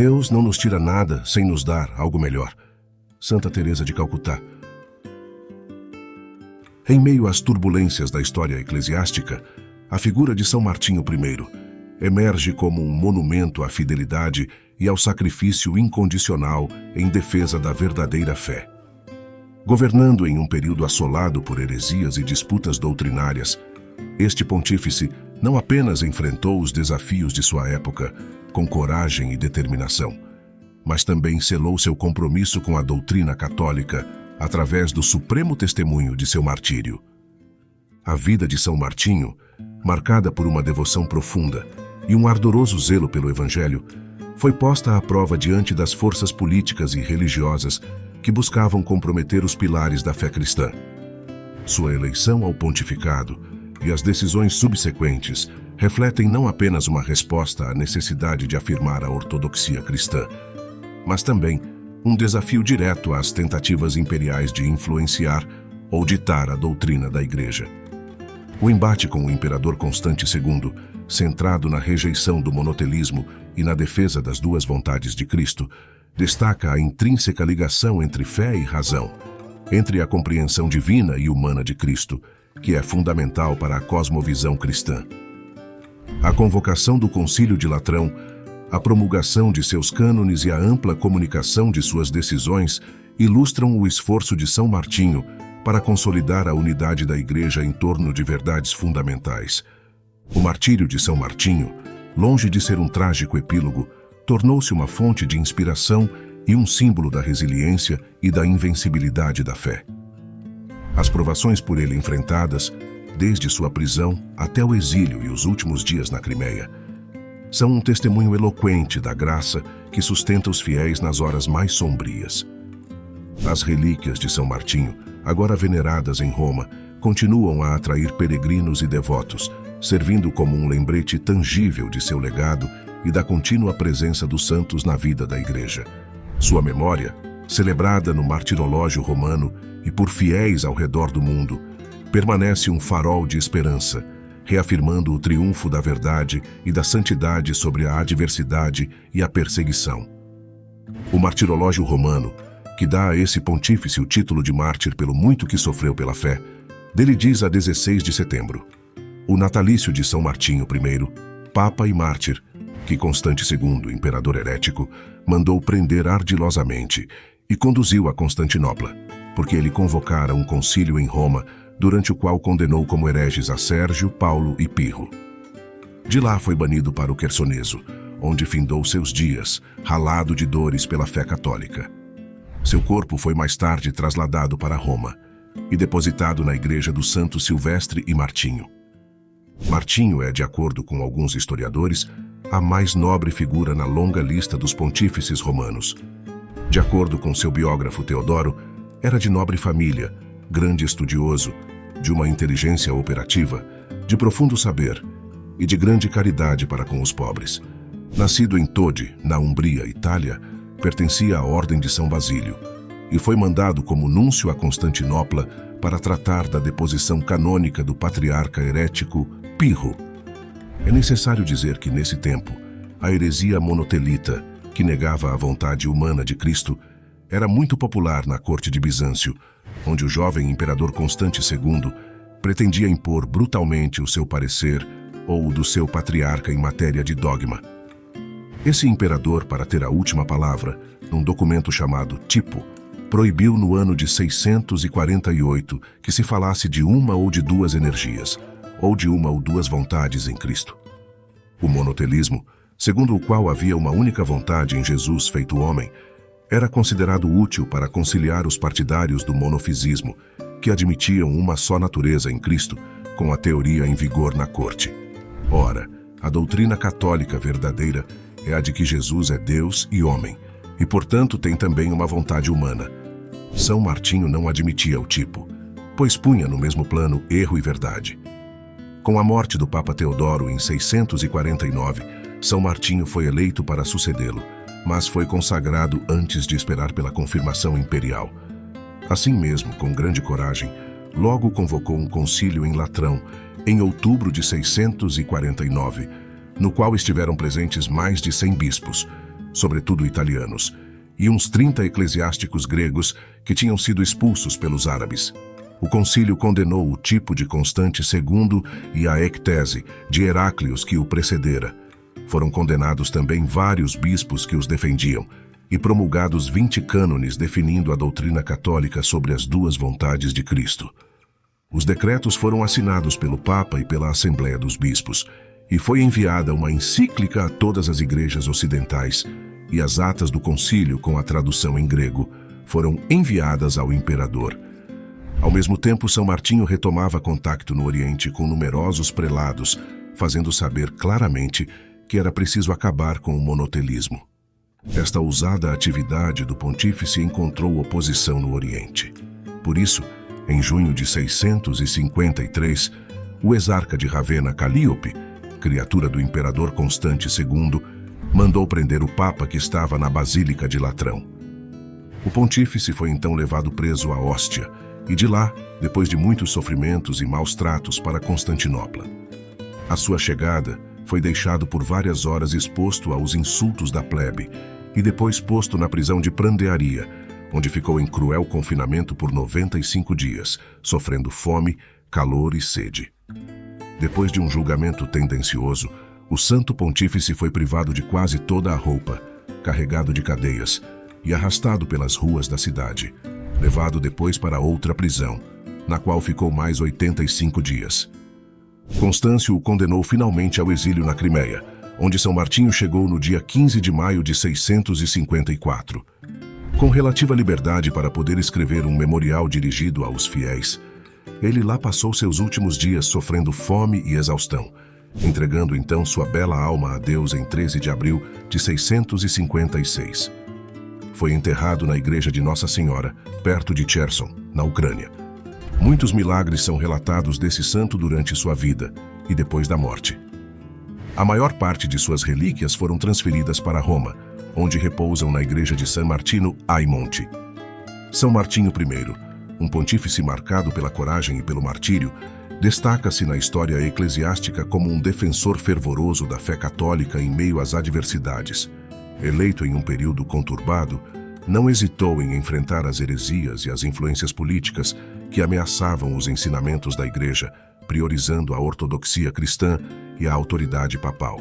Deus não nos tira nada sem nos dar algo melhor. Santa Teresa de Calcutá. Em meio às turbulências da história eclesiástica, a figura de São Martinho I emerge como um monumento à fidelidade e ao sacrifício incondicional em defesa da verdadeira fé. Governando em um período assolado por heresias e disputas doutrinárias, este pontífice não apenas enfrentou os desafios de sua época com coragem e determinação, mas também selou seu compromisso com a doutrina católica através do supremo testemunho de seu martírio. A vida de São Martinho, marcada por uma devoção profunda e um ardoroso zelo pelo Evangelho, foi posta à prova diante das forças políticas e religiosas que buscavam comprometer os pilares da fé cristã. Sua eleição ao pontificado e as decisões subsequentes refletem não apenas uma resposta à necessidade de afirmar a ortodoxia cristã, mas também um desafio direto às tentativas imperiais de influenciar ou ditar a doutrina da Igreja. O embate com o imperador Constante II, centrado na rejeição do monotelismo e na defesa das duas vontades de Cristo, destaca a intrínseca ligação entre fé e razão, entre a compreensão divina e humana de Cristo, que é fundamental para a cosmovisão cristã. A convocação do Concílio de Latrão, a promulgação de seus cânones e a ampla comunicação de suas decisões ilustram o esforço de São Martinho para consolidar a unidade da Igreja em torno de verdades fundamentais. O martírio de São Martinho, longe de ser um trágico epílogo, tornou-se uma fonte de inspiração e um símbolo da resiliência e da invencibilidade da fé. As provações por ele enfrentadas, desde sua prisão até o exílio e os últimos dias na Crimeia, são um testemunho eloquente da graça que sustenta os fiéis nas horas mais sombrias. As relíquias de São Martinho, agora veneradas em Roma, continuam a atrair peregrinos e devotos, servindo como um lembrete tangível de seu legado e da contínua presença dos santos na vida da Igreja. Sua memória, celebrada no martirológio romano e por fiéis ao redor do mundo, permanece um farol de esperança, reafirmando o triunfo da verdade e da santidade sobre a adversidade e a perseguição. O martirológio romano, que dá a esse pontífice o título de mártir pelo muito que sofreu pela fé, dele diz a 16 de setembro: o natalício de São Martinho I, Papa e mártir, que Constante II, imperador herético, mandou prender ardilosamente e conduziu a Constantinopla, porque ele convocara um concílio em Roma, durante o qual condenou como hereges a Sérgio, Paulo e Pirro. De lá foi banido para o Quersoneso, onde findou seus dias, ralado de dores pela fé católica. Seu corpo foi mais tarde trasladado para Roma e depositado na igreja dos santos Silvestre e Martinho. Martinho é, de acordo com alguns historiadores, a mais nobre figura na longa lista dos pontífices romanos. De acordo com seu biógrafo Teodoro, era de nobre família, grande estudioso, de uma inteligência operativa, de profundo saber e de grande caridade para com os pobres. Nascido em Todi, na Umbria, Itália, pertencia à Ordem de São Basílio e foi mandado como núncio a Constantinopla para tratar da deposição canônica do patriarca herético Pirro. É necessário dizer que, nesse tempo, a heresia monotelita, que negava a vontade humana de Cristo, era muito popular na corte de Bizâncio, onde o jovem imperador Constante II pretendia impor brutalmente o seu parecer ou o do seu patriarca em matéria de dogma. Esse imperador, para ter a última palavra, num documento chamado Tipo, proibiu no ano de 648 que se falasse de uma ou de duas energias, ou de uma ou duas vontades em Cristo. O monotelismo, segundo o qual havia uma única vontade em Jesus feito homem, era considerado útil para conciliar os partidários do monofisismo, que admitiam uma só natureza em Cristo, com a teoria em vigor na corte. Ora, a doutrina católica verdadeira é a de que Jesus é Deus e homem, e portanto tem também uma vontade humana. São Martinho não admitia o tipo, pois punha no mesmo plano erro e verdade. Com a morte do Papa Teodoro em 649, São Martinho foi eleito para sucedê-lo, mas foi consagrado antes de esperar pela confirmação imperial. Assim mesmo, com grande coragem, logo convocou um concílio em Latrão, em outubro de 649, no qual estiveram presentes mais de 100 bispos, sobretudo italianos, e uns 30 eclesiásticos gregos que tinham sido expulsos pelos árabes. O concílio condenou o tipo de Constante II e a ectese de Heráclios que o precedera. Foram condenados também vários bispos que os defendiam e promulgados 20 cânones definindo a doutrina católica sobre as duas vontades de Cristo. Os decretos foram assinados pelo Papa e pela Assembleia dos Bispos, e foi enviada uma encíclica a todas as igrejas ocidentais, e as atas do concílio, com a tradução em grego, foram enviadas ao imperador. Ao mesmo tempo, São Martinho retomava contato no Oriente com numerosos prelados, fazendo saber claramente que era preciso acabar com o monotelismo. Esta ousada atividade do pontífice encontrou oposição no Oriente. Por isso, em junho de 653, o exarca de Ravenna, Calíope, criatura do imperador Constante II, mandou prender o Papa que estava na Basílica de Latrão. O pontífice foi então levado preso a Óstia e de lá, depois de muitos sofrimentos e maus tratos, para Constantinopla. À sua chegada, foi deixado por várias horas exposto aos insultos da plebe e depois posto na prisão de Prandearia, onde ficou em cruel confinamento por 95 dias, sofrendo fome, calor e sede. Depois de um julgamento tendencioso, o Santo Pontífice foi privado de quase toda a roupa, carregado de cadeias e arrastado pelas ruas da cidade, levado depois para outra prisão, na qual ficou mais 85 dias. Constâncio o condenou finalmente ao exílio na Crimeia, onde São Martinho chegou no dia 15 de maio de 654. Com relativa liberdade para poder escrever um memorial dirigido aos fiéis, ele lá passou seus últimos dias sofrendo fome e exaustão, entregando então sua bela alma a Deus em 13 de abril de 656. Foi enterrado na igreja de Nossa Senhora, perto de Cherson, na Ucrânia. Muitos milagres são relatados desse santo durante sua vida e depois da morte. A maior parte de suas relíquias foram transferidas para Roma, onde repousam na igreja de San Martino ai Monti. São Martinho I, um pontífice marcado pela coragem e pelo martírio, destaca-se na história eclesiástica como um defensor fervoroso da fé católica em meio às adversidades. Eleito em um período conturbado, não hesitou em enfrentar as heresias e as influências políticas que ameaçavam os ensinamentos da Igreja, priorizando a ortodoxia cristã e a autoridade papal.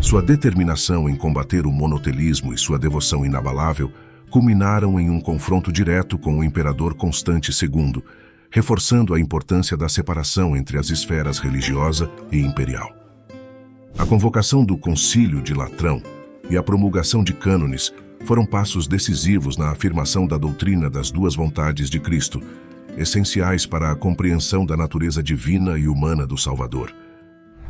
Sua determinação em combater o monotelismo e sua devoção inabalável culminaram em um confronto direto com o imperador Constante II, reforçando a importância da separação entre as esferas religiosa e imperial. A convocação do Concílio de Latrão e a promulgação de cânones foram passos decisivos na afirmação da doutrina das duas vontades de Cristo, essenciais para a compreensão da natureza divina e humana do Salvador.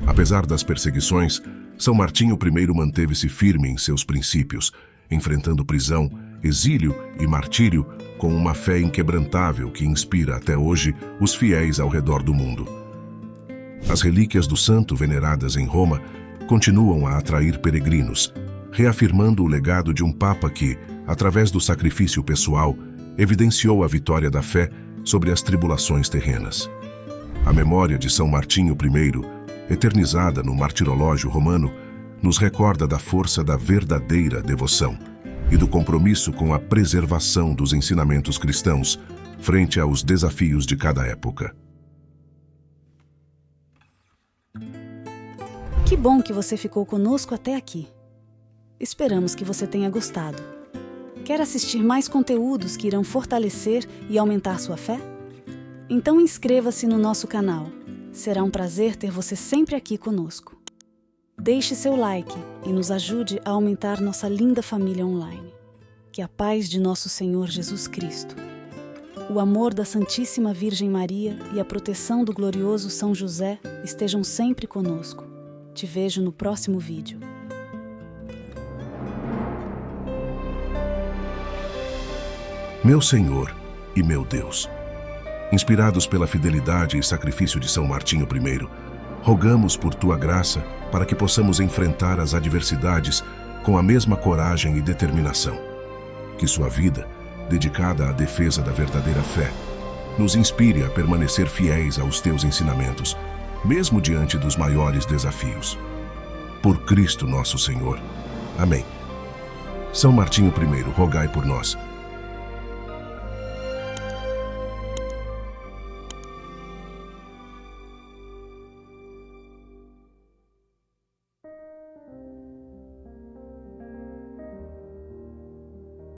Apesar das perseguições, São Martinho I manteve-se firme em seus princípios, enfrentando prisão, exílio e martírio com uma fé inquebrantável que inspira até hoje os fiéis ao redor do mundo. As relíquias do santo veneradas em Roma continuam a atrair peregrinos, reafirmando o legado de um Papa que, através do sacrifício pessoal, evidenciou a vitória da fé sobre as tribulações terrenas. A memória de São Martinho I, eternizada no martirológio romano, nos recorda da força da verdadeira devoção e do compromisso com a preservação dos ensinamentos cristãos frente aos desafios de cada época. Que bom que você ficou conosco até aqui. Esperamos que você tenha gostado. Quer assistir mais conteúdos que irão fortalecer e aumentar sua fé? Então inscreva-se no nosso canal. Será um prazer ter você sempre aqui conosco. Deixe seu like e nos ajude a aumentar nossa linda família online. Que a paz de nosso Senhor Jesus Cristo, o amor da Santíssima Virgem Maria e a proteção do glorioso São José estejam sempre conosco. Te vejo no próximo vídeo. Meu Senhor e meu Deus, inspirados pela fidelidade e sacrifício de São Martinho I, rogamos por tua graça para que possamos enfrentar as adversidades com a mesma coragem e determinação. Que sua vida, dedicada à defesa da verdadeira fé, nos inspire a permanecer fiéis aos teus ensinamentos, mesmo diante dos maiores desafios. Por Cristo nosso Senhor. Amém. São Martinho I, rogai por nós.